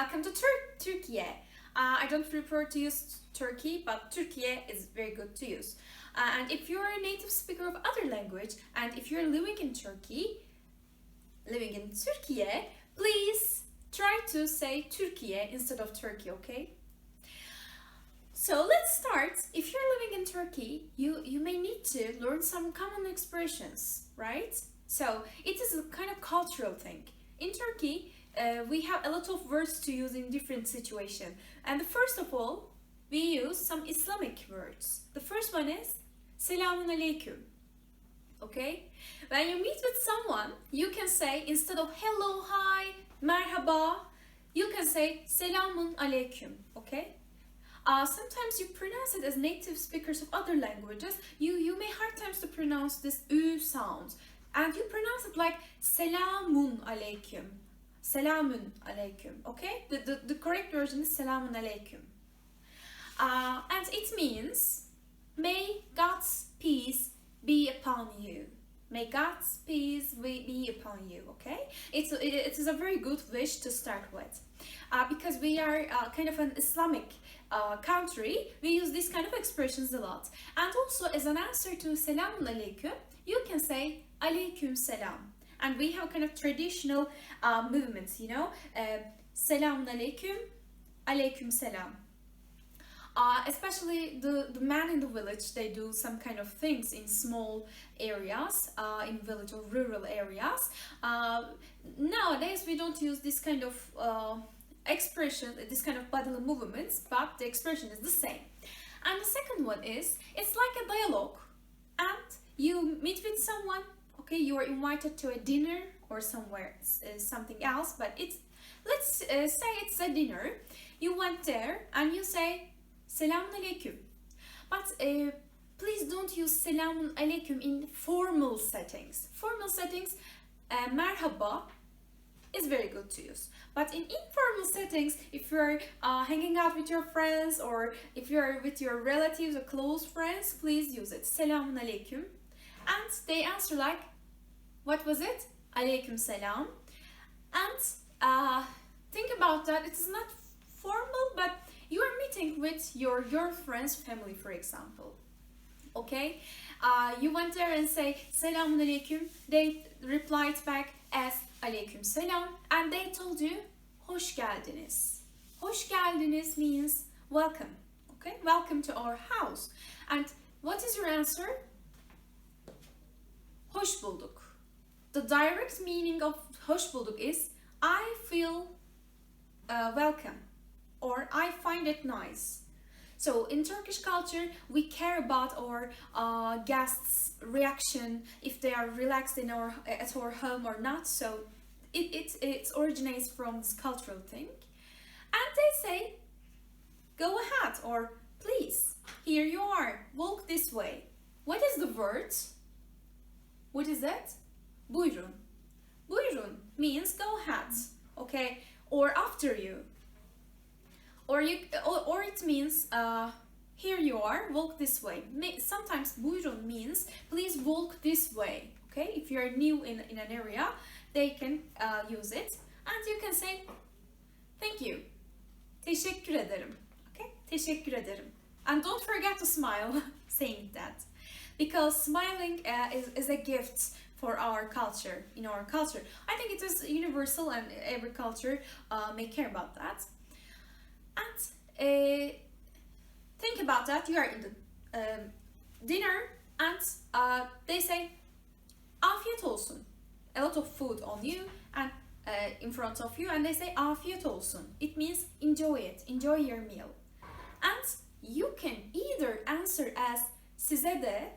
welcome to Turkey. I don't prefer to use Turkey, but Turkey is very good to use. And if you're a native speaker of other language, and if you're living in Turkey, please try to say Turkey instead of Turkey, okay? So let's start. If you're living in Turkey, you may need to learn some common expressions, right? So it is a kind of cultural thing. In Turkey, we have a lot of words to use in different situations. And first of all, we use some Islamic words. The first one is Selamun Aleyküm. Okay? When you meet with someone, you can say, instead of hello, hi, merhaba, you can say Selamun Aleyküm. Okay? Sometimes you pronounce it as native speakers of other languages. You may hard times to pronounce this ü sound. And you pronounce it like Selamun Aleyküm. Selamun Aleyküm. Okay? The correct version is Selamun Aleyküm. And it means, may God's peace be upon you. May God's peace be upon you, okay? It is a very good wish to start with. Because we are kind of an Islamic country, we use these kind of expressions a lot. And also, as an answer to Selamun Aleyküm, you can say Aleyküm Selam. And we have kind of traditional movements, you know? Selamun Aleyküm, Aleyküm Selam. Especially the men in the village, they do some kind of things in small areas, in village or rural areas. Nowadays we don't use this kind of expression, this kind of bodily movements, but the expression is the same. And the second one is, it's like a dialogue, and you meet with someone, okay, you are invited to a dinner or somewhere, something else, but let's say it's a dinner. You went there and you say Selamun Aleyküm. But please don't use Selamun Aleyküm in formal settings. Formal settings, merhaba is very good to use. But in informal settings, if you're hanging out with your friends, or if you're with your relatives or close friends, please use it. Selamun Aleyküm. And they answer like, what was it? Aleyküm Selam. And think about that. It is not formal, but you are meeting with your girlfriend's family, for example. Okay? You went there and say Selamun Aleyküm. They replied back as Aleyküm Selam. And they told you Hoş geldiniz. Hoş geldiniz means welcome. Okay? Welcome to our house. And what is your answer? Hoş bulduk. The direct meaning of hoş bulduk is I feel welcome, or I find it nice. So in Turkish culture, we care about our guests' reaction, if they are relaxed at our home or not. So it originates from this cultural thing. And they say, go ahead, or please, here you are, walk this way. What is the word? What is it? Buyurun. Buyurun means go ahead, okay, or after you. Or it means here you are, walk this way. Sometimes buyurun means please walk this way. Okay, if you're new in an area, they can use it, and you can say thank you. Teşekkür ederim. Okay, teşekkür ederim. And don't forget to smile saying that, because smiling is a gift for our culture. In our culture, I think it is universal, and every culture may care about that. And think about that. You are in the dinner, and they say afiyet olsun. A lot of food on you and in front of you, and they say afiyet olsun. It means enjoy it, enjoy your meal. And you can either answer as size de,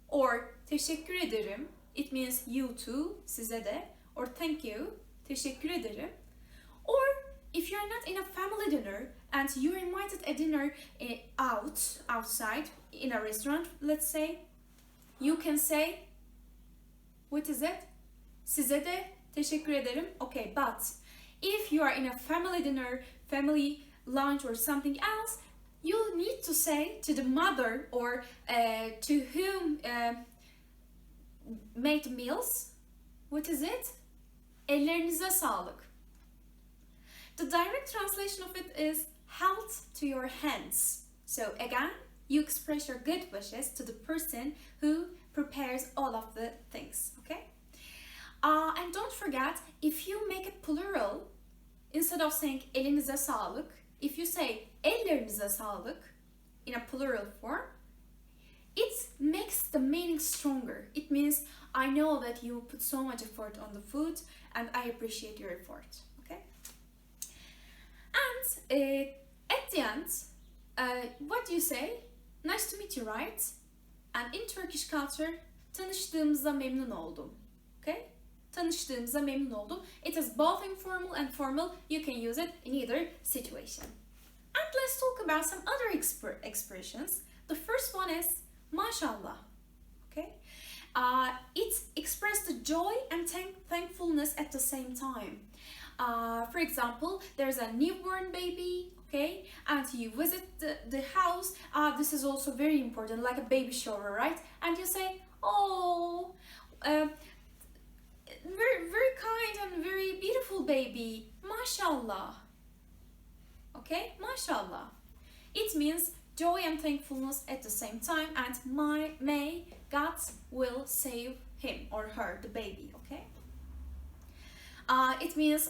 or teşekkür ederim. It means you too, size de, or thank you, teşekkür ederim. Or if you're not in a family dinner and you're invited a dinner outside in a restaurant, let's say, you can say, what is it? Size de teşekkür ederim. Okay, but if you are in a family dinner, family lunch, or something else, you need to say to the mother, or to whom made meals, what is it? Ellerinize sağlık. The direct translation of it is health to your hands. So again, you express your good wishes to the person who prepares all of the things, okay? And don't forget, if you make it plural, instead of saying elinize sağlık, if you say ellerinize sağlık in a plural form, it makes the meaning stronger. It means I know that you put so much effort on the food and I appreciate your effort, okay? And at the end, what do you say? Nice to meet you, right? And in Turkish culture, tanıştığımıza memnun oldum, okay? Tanıştığımıza memnun oldum. It is both informal and formal. You can use it in either situation. And let's talk about some other expressions. The first one is mashallah, okay? It expresses the joy and thankfulness at the same time. For example, there's a newborn baby, okay, and you visit the house. This is also very important, like a baby shower, right? And you say, oh, very kind and very beautiful baby, mashallah, okay, mashallah. It means joy and thankfulness at the same time, and may God will save him or her, the baby, okay? It means,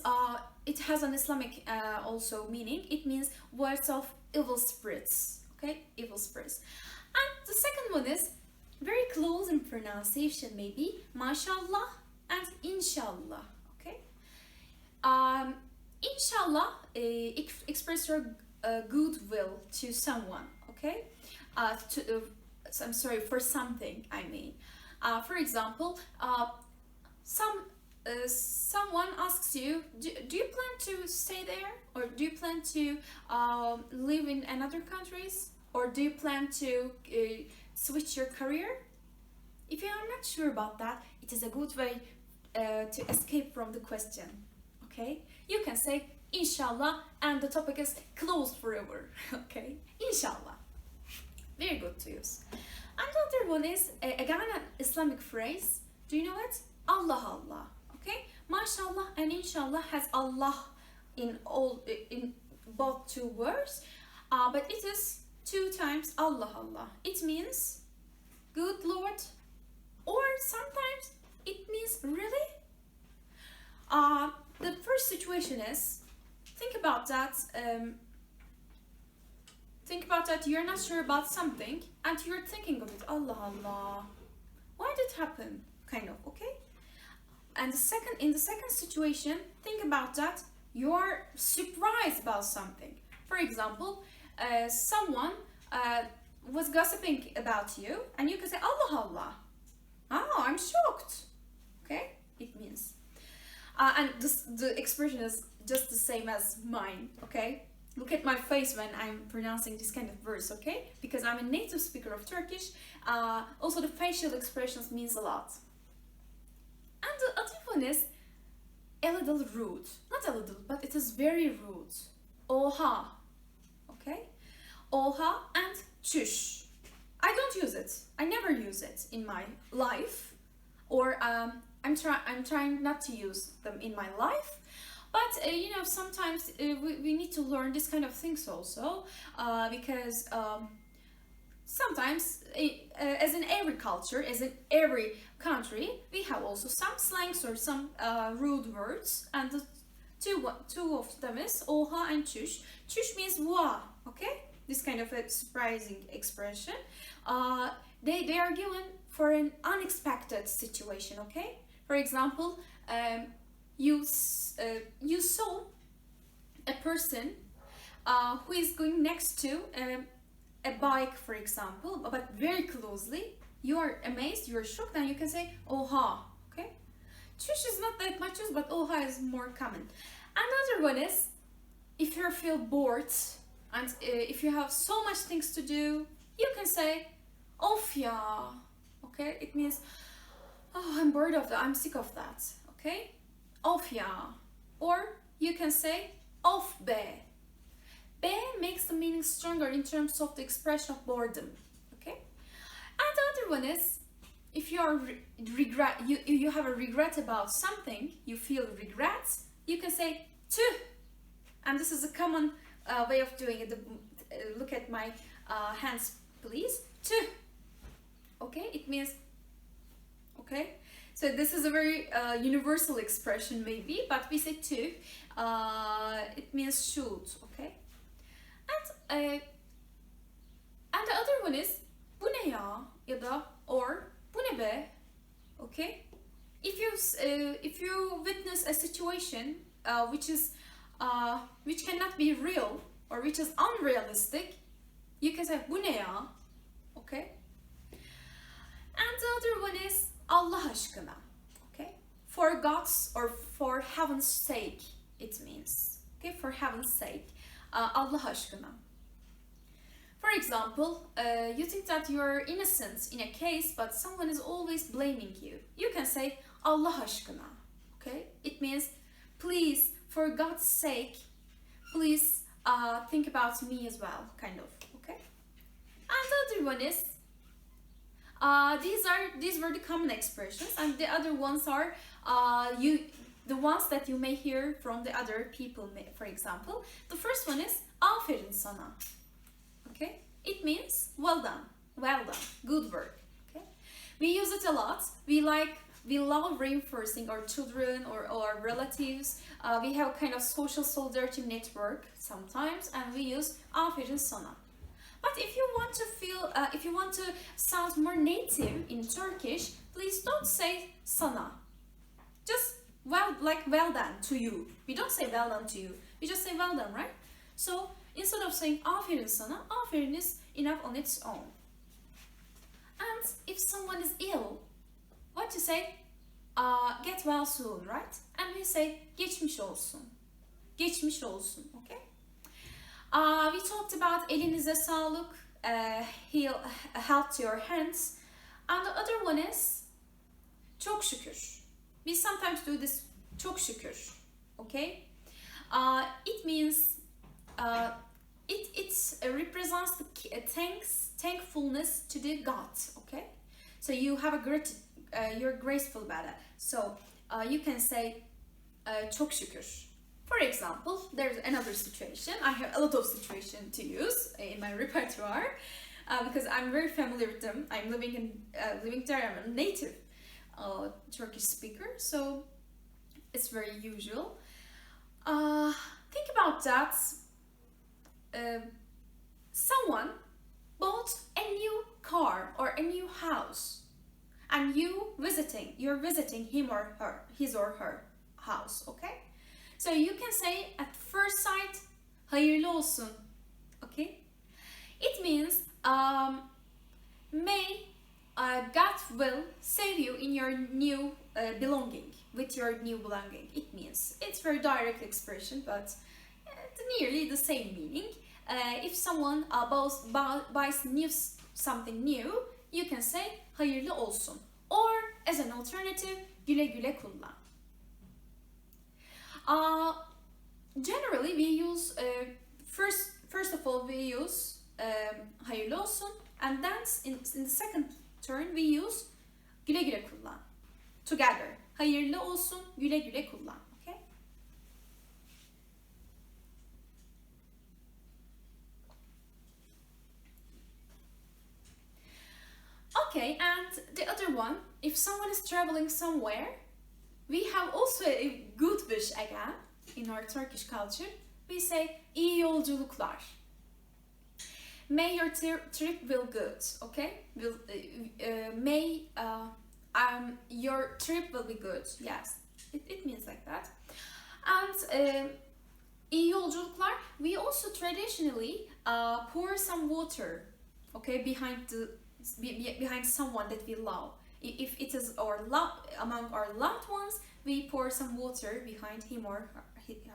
it has an Islamic also meaning. It means words of evil spirits, okay? Evil spirits. And the second one is very close in pronunciation, maybe, mashallah and inshallah, okay? Inshallah express your goodwill to someone, okay? I'm sorry, for something, I mean. For example, someone asks you, do you plan to stay there? Or do you plan to live in another countries? Or do you plan to switch your career? If you are not sure about that, it is a good way to escape from the question, okay? You can say inshallah and the topic is closed forever, okay? Inshallah. Very good to use. And the other one is, again, an Islamic phrase. Do you know it? Allah Allah, okay? Mashallah and inshallah has Allah in both two words, but it is 2 times Allah Allah. It means good Lord, or sometimes it means really. The first situation is, think about that. Think about that. You're not sure about something, and you're thinking of it. Allah Allah, why did it happen? Kind of, okay. And in the second situation, think about that. You're surprised about something. For example, someone was gossiping about you, and you can say Allah Allah. Oh, I'm shocked. Okay, it means. And the expression is just the same as mine, okay? Look at my face when I'm pronouncing this kind of words, okay? Because I'm a native speaker of Turkish. Also, the facial expressions means a lot. And the other one is a little rude. Not a little, but it is very rude. Oha, okay? Oha and çüş. I don't use it. I never use it in my life. Or I'm trying not to use them in my life. But you know, sometimes we need to learn this kind of things also, because sometimes, as in every culture, as in every country, we have also some slangs or some rude words, and the two of them is oha and çüş. Çüş means wow, okay? This kind of a surprising expression. They are given for an unexpected situation, okay? For example, you saw a person who is going next to a bike, for example, but very closely. You are amazed, you are shocked, and you can say oha, okay? Çüş is not that much used, but oha is more common. Another one is, if you feel bored and if you have so much things to do, you can say of ya, okay? It means, oh, I'm bored of that, I'm sick of that, okay? Of ya. Or you can say of be. Be makes the meaning stronger in terms of the expression of boredom, okay? And the other one is, if you are you have a regret about something, you feel regrets, you can say tüh. And this is a common way of doing it. Look at my hands, please. Tüh. Okay, it means, okay, so this is a very universal expression maybe, but we say tüh. It means should, okay. And the other one is bu ne ya, ya da, or bu ne be, okay. If you witness a situation which cannot be real or which is unrealistic, you can say bu ne ya, okay. And the other one is Allah aşkına, okay. For God's or for heaven's sake, it means, okay, for heaven's sake, Allah aşkına. For example, you think that you are innocent in a case, but someone is always blaming you. You can say Allah aşkına, okay? It means, please, for God's sake, please think about me as well, kind of, okay? And the other one is, these were the common expressions, and the other ones are the ones that you may hear from the other people. For example, the first one is aferin sana. Okay, it means well done, good work. Okay, we use it a lot. We love reinforcing our children or our relatives. We have kind of social solidarity network sometimes, and we use aferin sana. But if you want to sound more native in Turkish, please don't say sana. Just well done to you. We don't say well done to you. We just say well done, right? So instead of saying aferin sana, aferin is enough on its own. And if someone is ill, what you say? Get well soon, right? And we say geçmiş olsun. Geçmiş olsun, okay? We talked about elinize sağlık, health to your hands. And the other one is çok şükür. We sometimes do this çok şükür, okay? It means it represents the thankfulness to the God, okay? So you have you're graceful about it. So you can say çok şükür. For example, there's another situation. I have a lot of situations to use in my repertoire because I'm very familiar with them. I'm living there. I'm a native Turkish speaker, so it's very usual. Think about that. Someone bought a new car or a new house, and you're visiting him or her, his or her house, okay? So you can say at first sight, hayırlı olsun, okay? It means may God will save you in your new belonging, with your new belonging. It means, it's very direct expression, but nearly the same meaning. If someone buys something new, you can say hayırlı olsun. Or as an alternative, güle güle kullan. Generally, we use first of all we use hayırlı olsun, and then in the second turn we use güle güle kullan together. Hayırlı olsun, güle güle kullan. Okay. Okay, and the other one, if someone is traveling somewhere, we have also a good wish again in our Turkish culture. We say iyi yolculuklar. May your trip will good, okay? May your trip will be good. Yes, it means like that. And iyi yolculuklar, we also traditionally pour some water, okay, behind someone that we love. If it is among our loved ones, we pour some water behind him or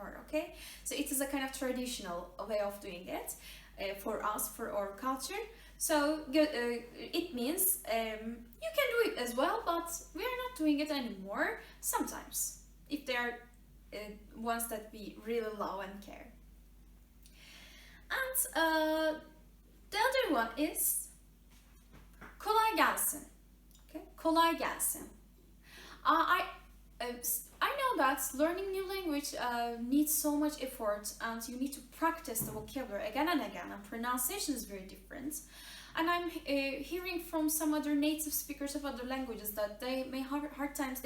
her, okay? So it is a kind of traditional way of doing it for us, for our culture. So it means you can do it as well, but we are not doing it anymore sometimes, if they are ones that we really love and care. And the other one is kolay gelsin. Okay, kolay gelsin. I know that learning new language needs so much effort, and you need to practice the vocabulary again and again, and pronunciation is very different. And I'm hearing from some other native speakers of other languages that they have hard times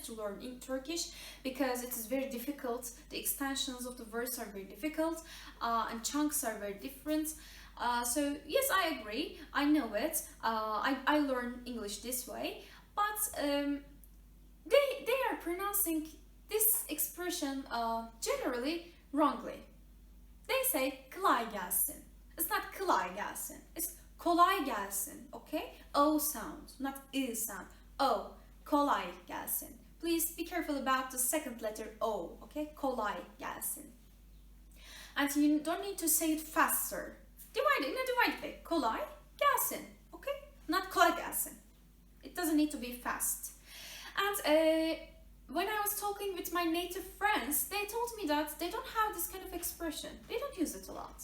to learn in Turkish because it is very difficult. The extensions of the words are very difficult, and chunks are very different. So yes, I agree. I know it. I learn English this way, but they are pronouncing this expression generally wrongly. They say kolay gelsin. It's not kolay gelsin. It's kolay gelsin. Okay? O sound, not I sound. O. Kolay gelsin. Please be careful about the second letter O. Okay? Kolay gelsin. And you don't need to say it faster. Divide it in a divide way. Kolay gelsin. Okay? Not kolay gelsin. It doesn't need to be fast. And when I was talking with my native friends, they told me that they don't have this kind of expression. They don't use it a lot.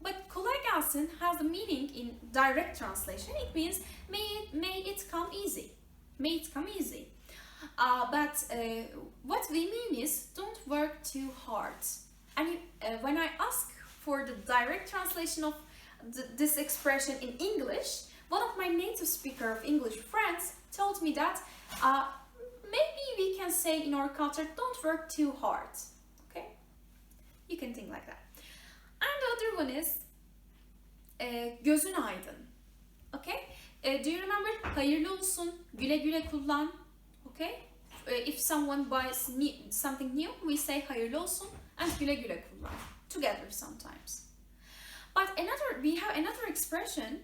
But kolay gelsin has a meaning in direct translation. It means may it come easy. May it come easy. But what we mean is don't work too hard. And when I ask for the direct translation of this expression in English, one of my native speaker of English friends told me that maybe we can say in our culture, don't work too hard. Okay? You can think like that. And the other one is gözün aydın. Okay? Do you remember? Hayırlı olsun, güle güle kullan. Okay? If someone buys something new, we say hayırlı olsun and güle güle kullan together sometimes. But we have another expression,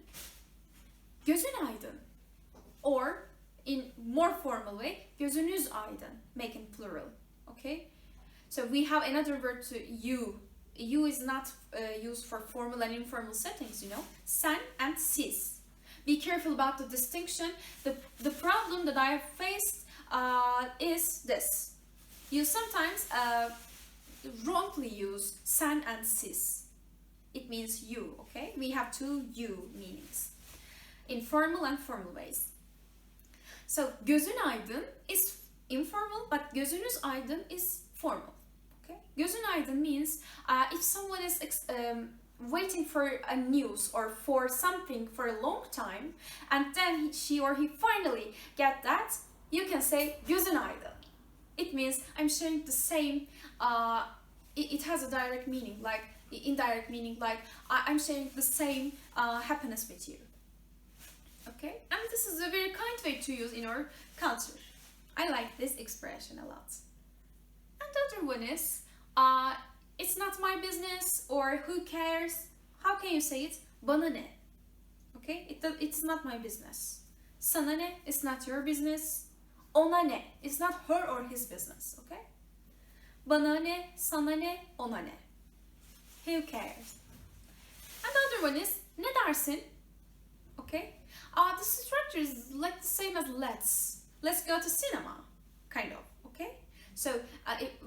gözün aydın, or in more formal way, gözünüz aydın, making plural. Okay? So we have another word to you. You is not used for formal and informal settings, you know. Sen and siz. Be careful about the distinction. The problem that I have faced is this. You sometimes wrongly use sen and siz. It means you, okay? We have two you meanings in formal and formal ways. So gözün aydın is informal, but gözünüz aydın is formal. Okay? Gözün aydın means if someone is waiting for a news or for something for a long time, and then she or he finally get that, you can say gözün aydın. It means I'm sharing the same. It has a direct meaning, like indirect meaning, like I'm sharing the same happiness with you. Okay, and this is a very kind way to use in our culture. I like this expression a lot. And the other one is, it's not my business, or who cares. How can you say it? Bana ne? Okay, it's not my business. Sana ne? It's not your business. Ona ne? It's not her or his business. Okay. Bana ne? Sana ne? Ona ne? Who cares? And the other one is ne dersin? Okay. The structure is like the same as let's go to cinema, kind of. Okay. So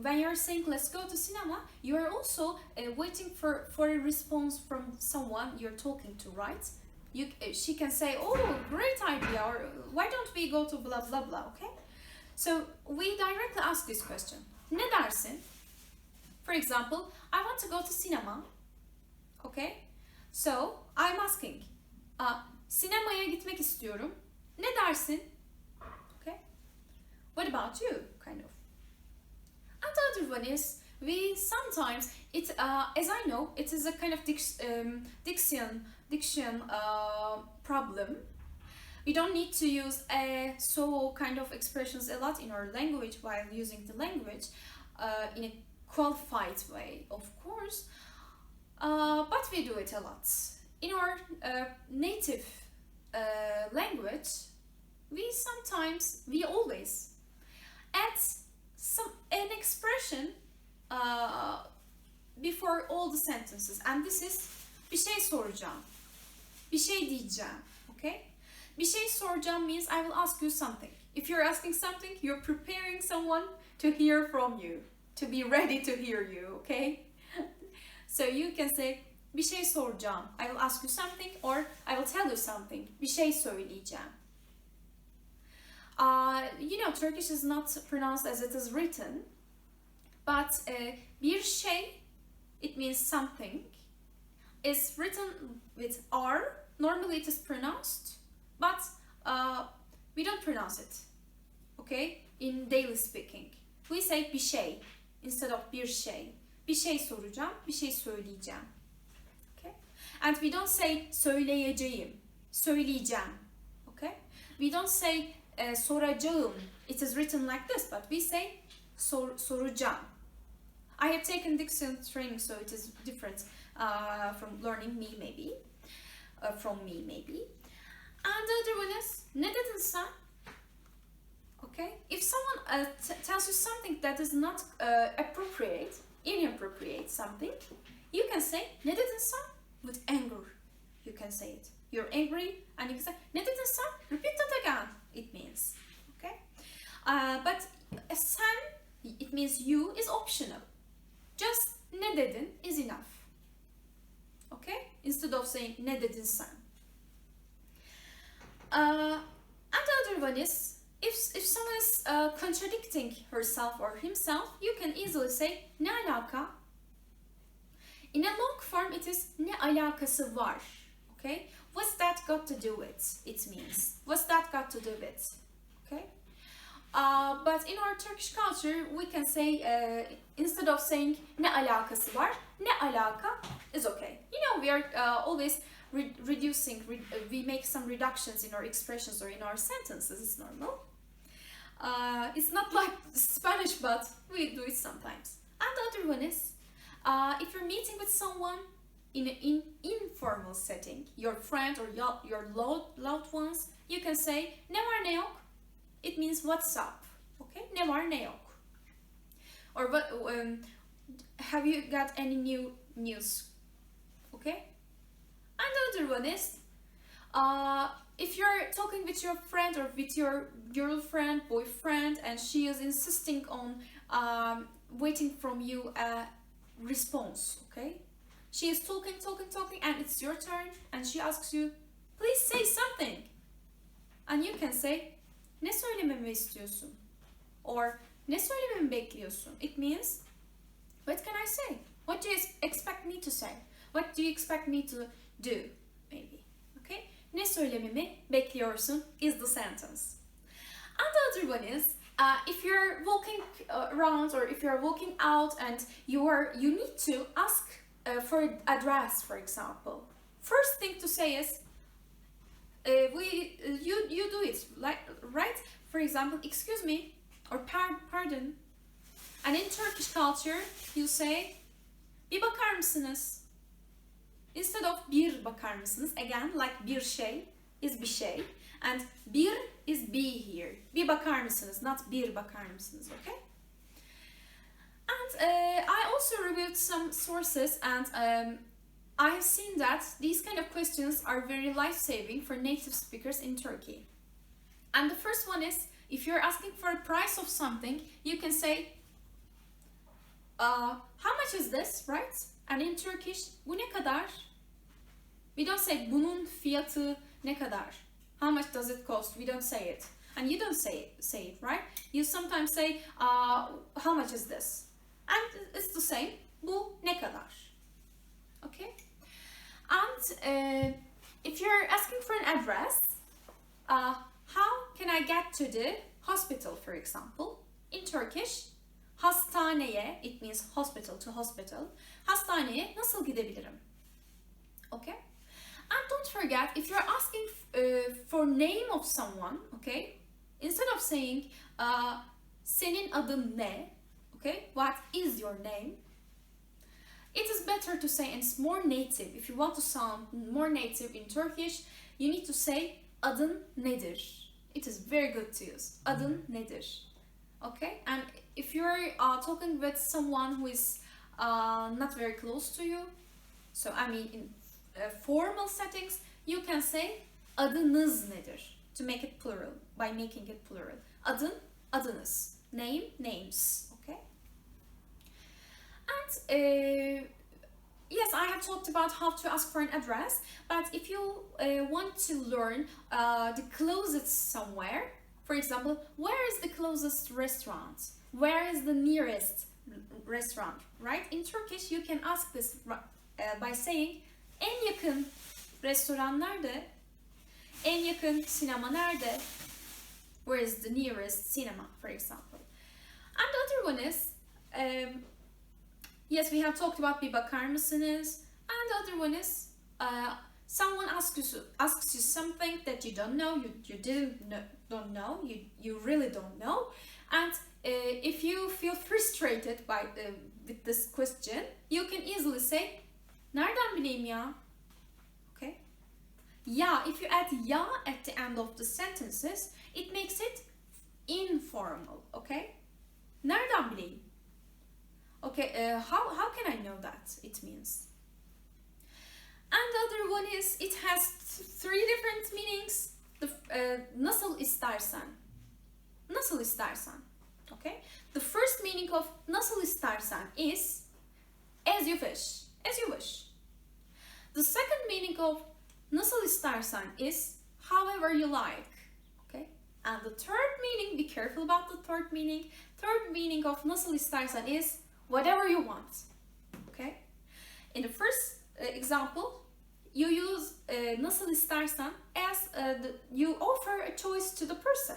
when you're saying let's go to cinema, you are also waiting for a response from someone you're talking to, right? She can say, oh, great idea, or why don't we go to blah blah blah. Okay. So we directly ask this question. Ne dersin? For example, I want to go to cinema. Okay. So I'm asking. Sinemaya gitmek istiyorum. Ne dersin? Okay. What about you? Kind of. And the other one is we sometimes as I know, it is a kind of diction problem. We don't need to use so kind of expressions a lot in our language while using the language in a qualified way, of course. But we do it a lot. In our native language, we always add an expression before all the sentences, and this is bir şey soracağım, bir şey diyeceğim. Okay, bir şey soracağım means I will ask you something. If you're asking something, you're preparing someone to hear from you, to be ready to hear you. Okay, so you can say bir şey soracağım. I will ask you something, or I will tell you something. Bir şey söyleyeceğim. You know, Turkish is not pronounced as it is written, but bir şey, it means something, is written with R. Normally it is pronounced, but we don't pronounce it, okay, in daily speaking. We say bir şey instead of bir şey. Bir şey soracağım, bir şey söyleyeceğim. Okay? And we don't say söyleyeceğim, söyleyeceğim. Okay? We don't say soracağım. It is written like this, but we say soracağım. I have taken diction training, so it is different from learning me maybe, from me maybe. And the other one is ne dedin sen? Okay, if someone tells you something that is not appropriate, inappropriate something, you can say ne dedin sen with anger. You can say it. You're angry and you can say ne dedin sen? Repeat that again. It means, okay. But sen, it means you, is optional. Just ne dedin is enough. Okay, instead of saying ne dedin sen. And the other one is, if someone is contradicting herself or himself, you can easily say ne alaka. In a long form, it is ne alakası var. Okay, what's that got to do with? It means what's that got to do with? Okay, but in our Turkish culture, we can say instead of saying ne alakası var, ne alaka is okay. You know, we are always reducing. We make some reductions in our expressions or in our sentences. It's normal. It's not like Spanish, but we do it sometimes. And the other one is, if you're meeting with someone in an informal setting, your friend or your loved ones, you can say ne var ne yok. It means what's up. Okay, ne var ne yok. Or what? Have you got any new news? Okay. And the other one is, if you're talking with your friend or with your girlfriend, boyfriend, and she is insisting on waiting from you a response, okay? She is talking, and it's your turn, and she asks you, please say something. And you can say, ne söylememi istiyorsun? Or ne söylememi bekliyorsun? It means, what can I say? What do you expect me to say? What do you expect me to do? Maybe. Okay? Ne söylememi bekliyorsun is the sentence. And the other one is, if you're walking around or if you're walking out and you need to ask for address, for example. First thing to say is, you do it, like, right? For example, excuse me, or pardon. And in Turkish culture, you say, bir bakar mısınız? Instead of bir bakar mısınız, again, like bir şey is bir şey, and bir is be here. Bir bakar mısınız, not bir bakar mısınız, okay? And I also reviewed some sources, and I have seen that these kind of questions are very life-saving for native speakers in Turkey. And the first one is, if you're asking for a price of something, you can say, how much is this, right? And in Turkish, bu ne kadar? We don't say bunun fiyatı ne kadar. How much does it cost? We don't say it. And you don't say it, right? You sometimes say, how much is this? And it's the same. Bu ne kadar? Okay? And if you're asking for an address, how can I get to the hospital, for example? In Turkish, hastaneye, it means hospital to hospital. Hastaneye nasıl gidebilirim? Okay? And don't forget, if you're asking for name of someone, okay, instead of saying senin adın ne, okay, what is your name, it is better to say, and it's more native. If you want to sound more native in Turkish, you need to say adın nedir. It is very good to use. Adın nedir. Okay, and if you're talking with someone who is not very close to you, so I mean in formal settings, you can say adınız nedir to make it plural, by making it plural. Adın, adınız. Name, names. Okay. And yes, I have talked about how to ask for an address, but if you want to learn the closest somewhere, For example, where is the closest restaurant? Where is the nearest restaurant? Right? In Turkish, you can ask this by saying en yakın restoran nerede? En yakın sinema nerede? Where is the nearest cinema, for example? And the other one is, yes, we have talked about bir bakar mısınız? And the other one is, someone asks you something that you don't know, don't know, you really don't know, and if you feel frustrated with this question, you can easily say, nereden bileyim ya? Okay? Ya, if you add ya at the end of the sentences, it makes it informal, okay? Nereden bileyim? Okay, how can I know that? It means. And the other one is, it has three different meanings. Nasıl istersen. Nasıl istersen. Okay? The first meaning of nasıl istersen is as you wish. As you wish. The second meaning of nasıl istersen is however you like. Okay? And the third meaning, be careful about the third meaning. Third meaning of nasıl istersen is whatever you want. Okay? In the first example, you use nasıl istersen as you offer a choice to the person.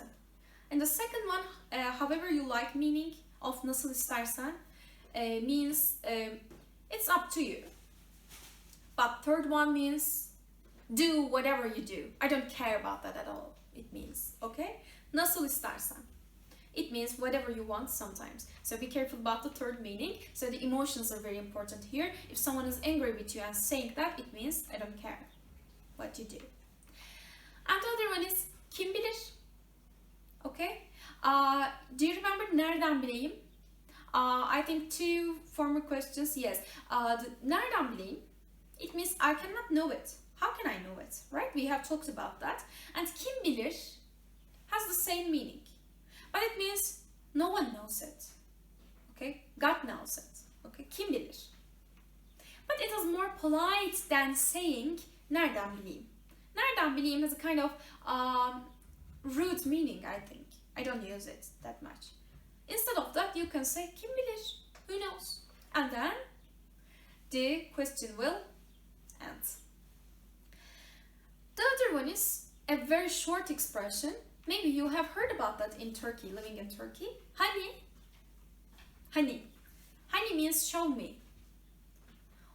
And the second one, however you like meaning of nasıl istersen means it's up to you. But third one means do whatever you do. I don't care about that at all. It means, okay? Nasıl istersen. It means whatever you want sometimes. So be careful about the third meaning. So the emotions are very important here. If someone is angry with you and saying that, it means I don't care what you do. And the other one is kim bilir? Okay? Do you remember nereden bileyim? I think two former questions, yes. Nereden bileyim? It means I cannot know it. How can I know it? Right? We have talked about that. And kim bilir has the same meaning. But it means no one knows it. Okay? God knows it. Okay? Kim bilir? But it is more polite than saying nereden bileyim. Nereden bileyim has a kind of rude meaning, I think. I don't use it that much. Instead of that, you can say kim bilir? Who knows? And then the question will end. The other one is a very short expression. Maybe you have heard about that in Turkey, living in Turkey. Hani. Hani. Hani means show me.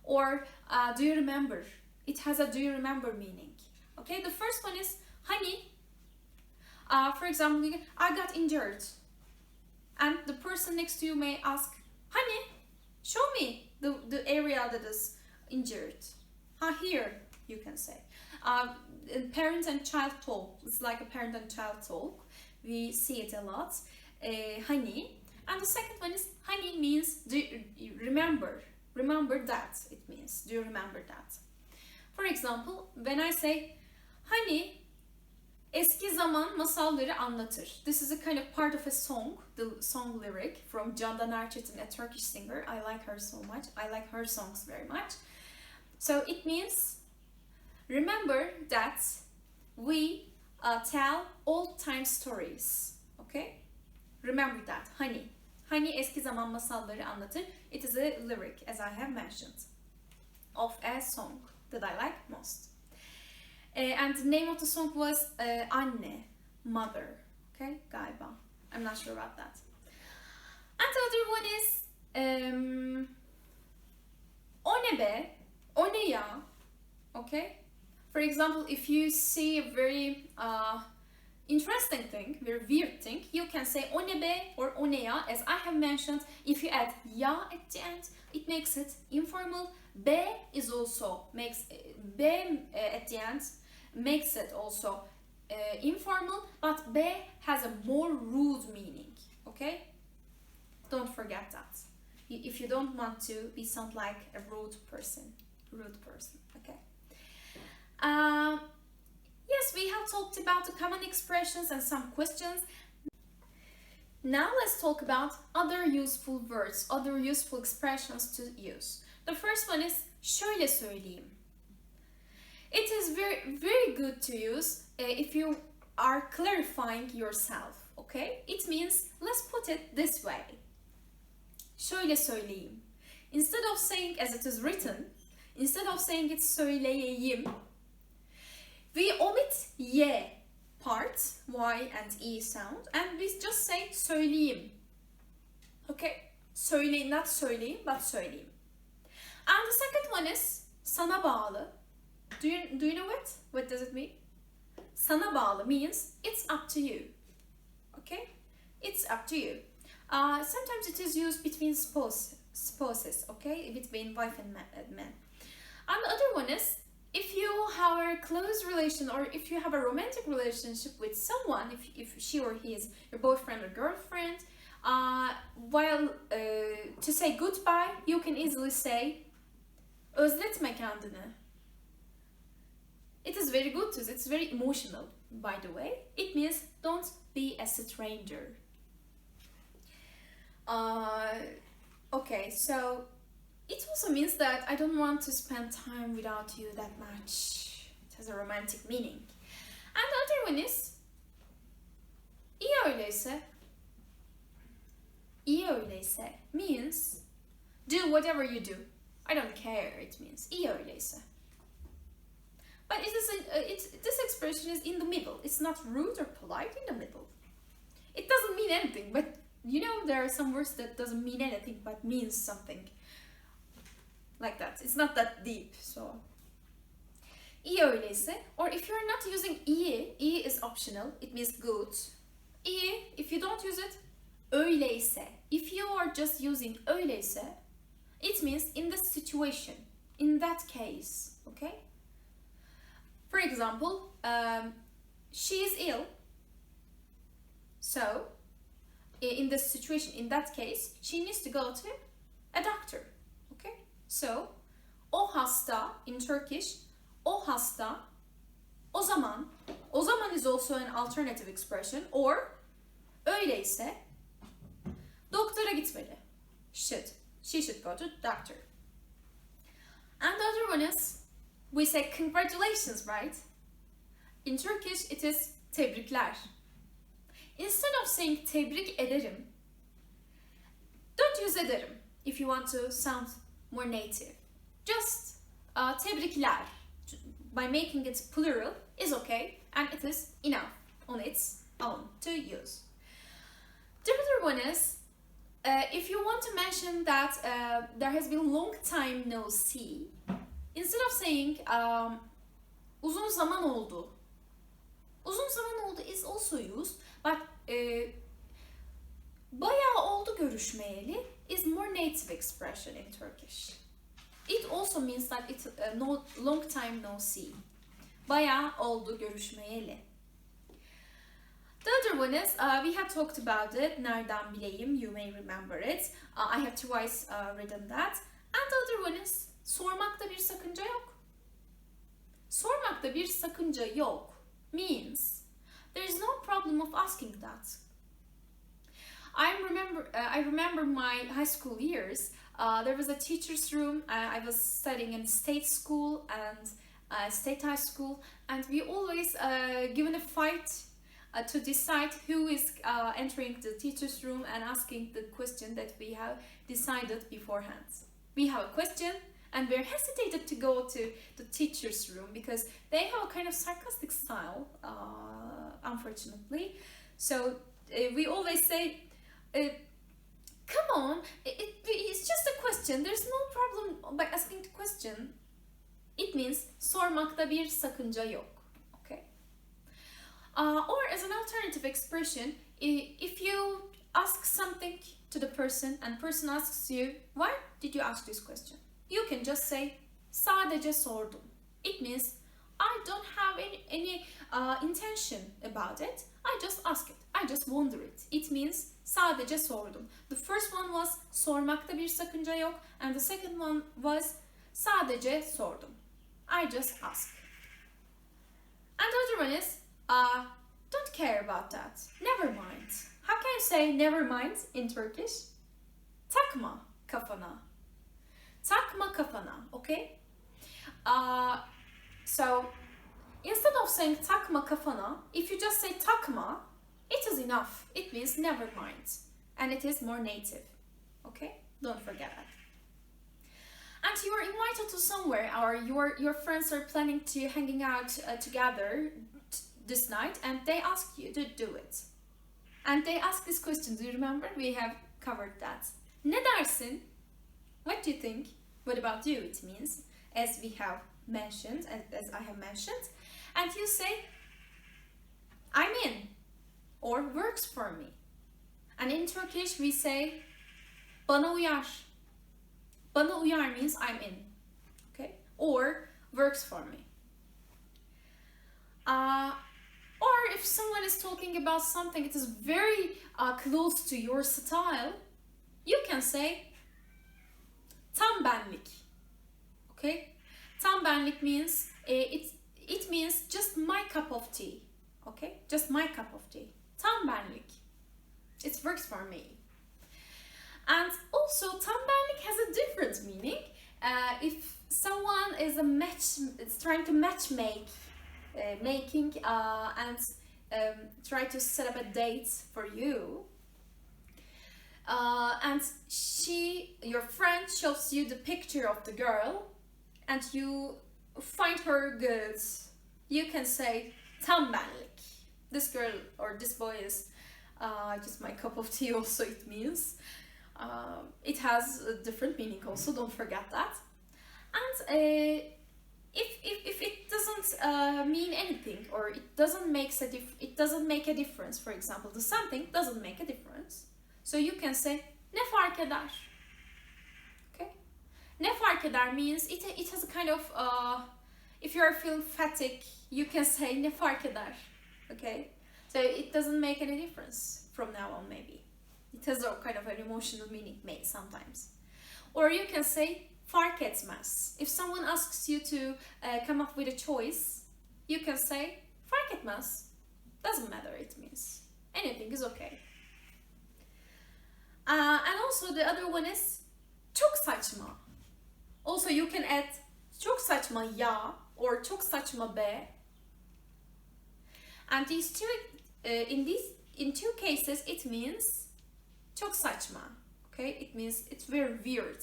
Or do you remember? It has a do you remember meaning. Okay, the first one is hani. For example, I got injured. And the person next to you may ask, hani, show me the area that is injured. Here, you can say. Parent and child talk. It's like a parent and child talk. We see it a lot. Hani. And the second one is hani means do you remember. Remember that, it means. Do you remember that? For example, when I say hani eski zaman masalları anlatır. This is a kind of part of a song, the song lyric from Candan Erçetin, a Turkish singer. I like her so much. I like her songs very much. So it means remember that we tell old time stories. Okay? Remember that. Hani. Hani eski zaman masalları anlatır. It is a lyric, as I have mentioned, of a song that I like most. And the name of the song was Anne, Mother. Okay? Galiba. I'm not sure about that. And the other one is O ne be? O ne ya? Okay? For example, if you see a very interesting thing, very weird thing, you can say o ne be or o ne ya. As I have mentioned, if you add ya at the end, it makes it informal. Be is also be at the end makes it also informal, but be has a more rude meaning. Okay? Don't forget that. If you don't want to be sound like a rude person. Okay? Yes, we have talked about the common expressions and some questions. Now let's talk about other useful words, other useful expressions to use. The first one is şöyle söyleyeyim. It is very, very good to use if you are clarifying yourself, okay? It means, let's put it this way. Şöyle söyleyeyim. Instead of saying as it is written, instead of saying it söyleyeyim, we omit y part, y and e sound, and we just say söyleyeyim. Okay? Söyleyeyim, not söyleyeyim, but söyleyeyim. And the second one is sana bağlı. Do you know it? What does it mean? Sana bağlı means it's up to you. Okay? It's up to you. Sometimes it is used between spouses, okay? Between wife and man. And the other one is, if you have a close relation or if you have a romantic relationship with someone, if she or he is your boyfriend or girlfriend, while to say goodbye, you can easily say özletme kendini. It is very good, it's very emotional, by the way. It means don't be a stranger. Okay, so it also means that I don't want to spend time without you that much. It has a romantic meaning. And the other one is iyi öyleyse. İyi öyleyse means do whatever you do. I don't care, it means iyi öyleyse. But this expression is in the middle. It's not rude or polite, in the middle. It doesn't mean anything, but you know there are some words that doesn't mean anything but means something. Like that. It's not that deep, so. İyi öyleyse, or if you're not using iyi is optional, it means good. İyi, if you don't use it, öyleyse. If you are just using öyleyse, it means in this situation, in that case, okay? For example, she is ill, so in this situation, in that case, she needs to go to a doctor, okay? So, o hasta in Turkish, o hasta, o zaman. O zaman is also an alternative expression, or öyleyse, doktora gitmeli. She should go to the doctor. And the other one is, we say congratulations, right? In Turkish, it is tebrikler. Instead of saying tebrik ederim, don't use ederim if you want to sound more native. Just tebrikler, by making it plural, is okay, and it is enough on its own to use. The other one is, if you want to mention that there has been a long time no see, instead of saying uzun zaman oldu, uzun zaman oldu is also used, but bayağı oldu görüşmeyeli is more native expression in Turkish. It also means that it's no long time no see. Bayağı oldu görüşmeyeli. The other one is, we have talked about it, nereden bileyim, you may remember it. I have twice written that. And the other one is, sormakta bir sakınca yok. Sormakta bir sakınca yok means there is no problem of asking that. I remember my high school years. There was a teacher's room. I was studying in state school and state high school, and we always given a fight to decide who is entering the teacher's room and asking the question that we have decided beforehand. We have a question and we're hesitated to go to the teacher's room because they have a kind of sarcastic style, unfortunately. So we always say, come on, it's just a question. There's no problem by asking the question. It means sormakta bir sakınca yok. Or as an alternative expression, if you ask something to the person and person asks you, why did you ask this question? You can just say, sadece sordum. It means, I don't have any intention about it. I just ask it. I just wonder it. It means, sadece sordum. The first one was, sormakta bir sakınca yok. And the second one was, sadece sordum. I just ask. And the other one is, don't care about that. Never mind. How can you say never mind in Turkish? Takma kafana. Takma kafana, okay? So instead of saying takma kafana, if you just say takma, it is enough. It means never mind. And it is more native. Okay? Don't forget that. And you are invited to somewhere, or your friends are planning to hanging out together this night, and they ask you to do it. And they ask this question. Do you remember? We have covered that. Ne dersin? What do you think? What about you? It means, as we have mentioned, as I have mentioned, and you say, I'm in, or works for me. And in Turkish we say, bana uyar. Bana uyar means I'm in, okay? Or works for me. Or if someone is talking about something it is very close to your style, you can say tam benlik. Okay? Tam benlik means it means just my cup of tea. Okay? Just my cup of tea. Tam benlik. It works for me. And also tam benlik has a different meaning. If someone is trying to matchmake, and try to set up a date for you, and your friend shows you the picture of the girl and you find her good, you can say tam benlik. This girl or this boy is just my cup of tea also, it means. It has a different meaning also, don't forget that. And if it doesn't mean anything, or it doesn't make a difference, for example, the something doesn't make a difference, so you can say ne fark eder. Okay, ne fark eder means it has a kind of if you are feeling fatigue, you can say ne fark eder. Okay, so it doesn't make any difference from now on. Maybe it has a kind of an emotional meaning made sometimes. Or you can say fark etmez. If someone asks you to come up with a choice, you can say fark etmez. Doesn't matter, it means anything is okay. And also the other one is çok saçma. Also you can add çok saçma ya or çok saçma be. And these two, in two cases, it means çok saçma. Okay, it means it's very weird.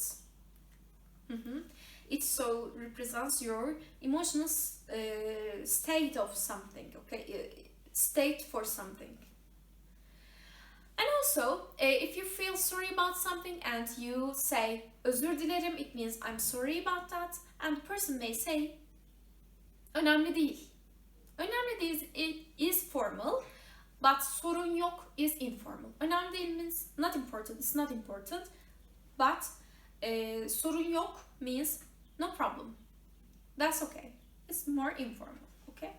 It so represents your emotional state of something. Okay, state for something. And also, if you feel sorry about something and you say özür dilerim, it means I'm sorry about that. And the person may say önemli değil. Önemli değil is formal, but sorun yok is informal. Önemli değil means not important, it's not important. But sorun yok means no problem. That's okay. It's more informal, okay?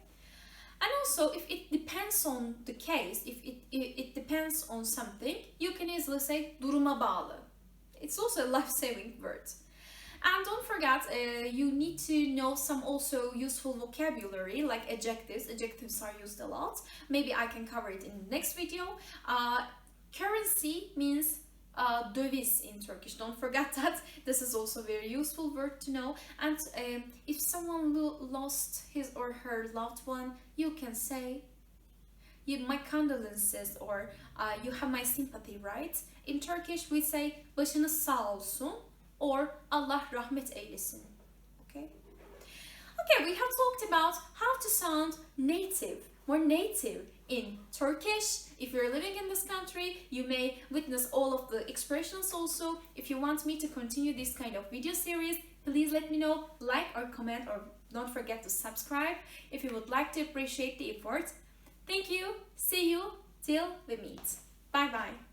And also, if it depends on the case, if it depends on something, you can easily say duruma bağlı. It's also a life-saving word. And don't forget, you need to know some also useful vocabulary like adjectives. Adjectives are used a lot. Maybe I can cover it in the next video. Currency means döviz in Turkish. Don't forget that. This is also a very useful word to know. And if someone lost his or her loved one, you can say my condolences, or you have my sympathy, right? In Turkish we say başınız sağ olsun or Allah rahmet eylesin. Okay? Okay, we have talked about how to sound native, more native in Turkish. If you're living in this country, you may witness all of the expressions also. If you want me to continue this kind of video series, please let me know, like or comment, or don't forget to subscribe if you would like to appreciate the effort. Thank you. See you till we meet. Bye bye.